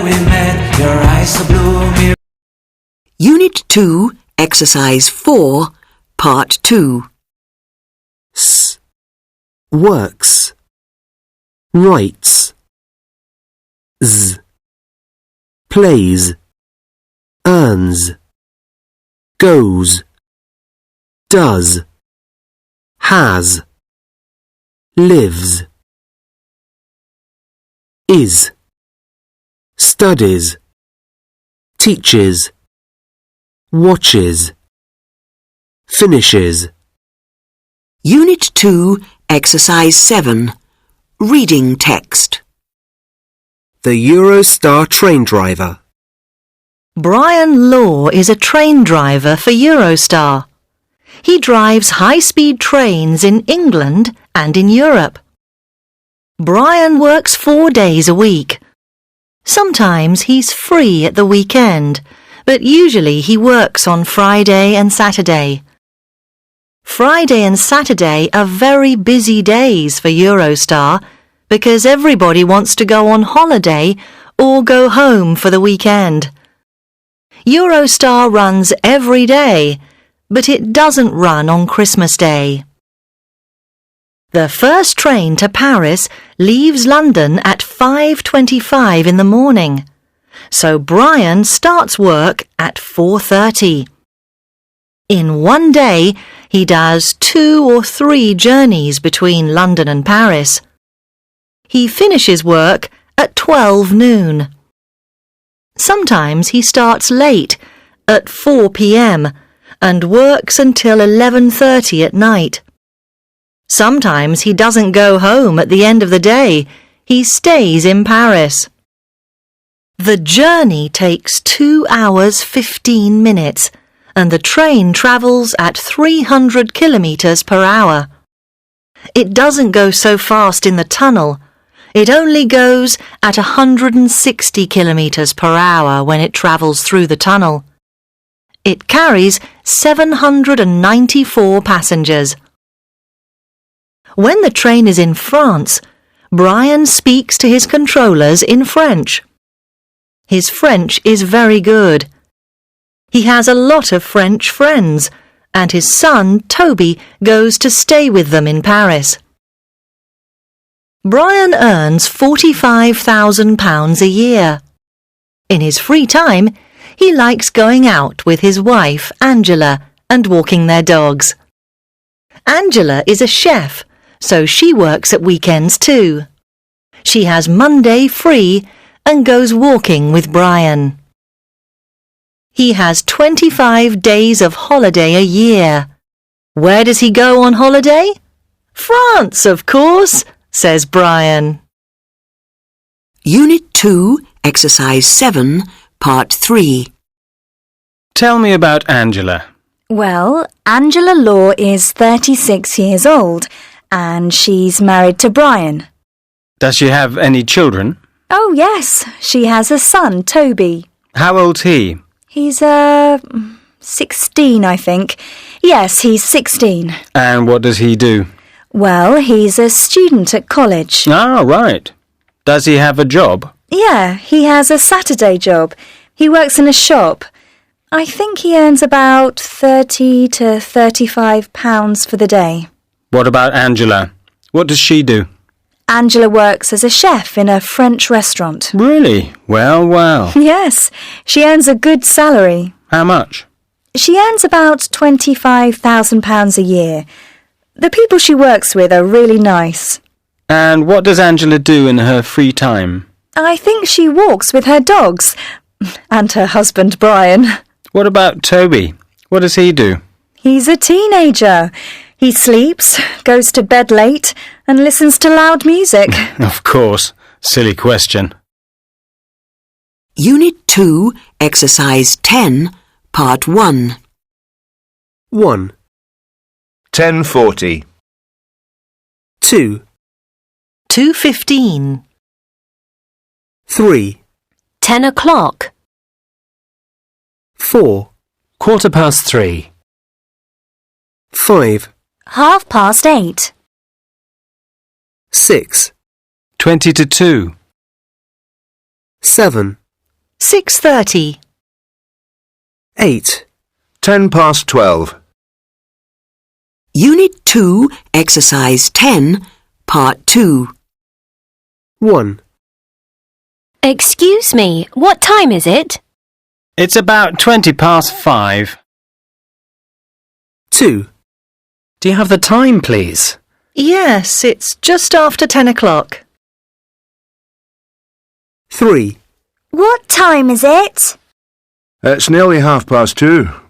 we met, your eyes so blue. Unit 2, Exercise 4, Part 2. S. Works. Writes. Z. Plays. Earns. Goes. Does. Has. Lives. Is. Studies. Teaches. Watches. Finishes. Unit 2, Exercise 7, Reading Text. The Eurostar train driver. Brian Law is a train driver for Eurostar. He drives high-speed trains in England and in Europe. Brian works 4 days a week. Sometimes he's free at the weekend, but usually he works on Friday and Saturday. Friday and Saturday are very busy days for Eurostar because everybody wants to go on holiday or go home for the weekend. Eurostar runs every day, but it doesn't run on Christmas Day. The first train to Paris leaves London at 5:25 in the morning, so Brian starts work at 4:30. In one day, he does 2 or 3 journeys between London and Paris. He finishes work at 12 noon. Sometimes he starts late, at 4 p.m., and works until 11:30 at night. Sometimes he doesn't go home at the end of the day. He stays in Paris. The journey takes 2 hours 15 minutes, and the train travels at 300 kilometers per hour. It doesn't go so fast in the tunnel. It only goes at 160 kilometers per hour when it travels through the tunnel. It carries 794 passengers. When the train is in France, Brian speaks to his controllers in French. His French is very good. He has a lot of French friends, and his son, Toby, goes to stay with them in Paris. Brian earns £45,000 a year. In his free time, he likes going out with his wife, Angela, and walking their dogs. Angela is a chef, so she works at weekends too. She has Monday free and goes walking with Brian. He has 25 days of holiday a year. Where does he go on holiday? France, of course, says Brian. Unit 2, Exercise 7, Part 3. Tell me about Angela. Well, Angela Law is 36 years old and she's married to Brian. Does she have any children? Oh, yes. She has a son, Toby. How old's he? He's 16, I think. Yes, he's 16. And what does he do? Well, he's a student at college. Ah, right. Does he have a job? Yeah, he has a Saturday job. He works in a shop. I think he earns about £30 to £35 for the day. What about Angela? What does she do? Angela works as a chef in a French restaurant. Really? Well, well. Yes, she earns a good salary. How much? She earns about £25,000 a year. The people she works with are really nice. And what does Angela do in her free time? I think she walks with her dogs. And her husband, Brian. What about Toby? What does he do? He's a teenager. He sleeps, goes to bed late, and listens to loud music. Of course. Silly question. Unit 2, Exercise 10, Part 1. 1, 10:40. 2, 2:15. 3, 10 o'clock. 4, 3:15. 5, 8:30. 6, 20 to 2. 7, 6:30. 8. 12. Unit 2, Exercise 10, Part 2. 1. Excuse me, what time is it? It's about 5:20. 2. Do you have the time, please? Yes, it's just after 10 o'clock. 3. What time is it? It's nearly 2:30.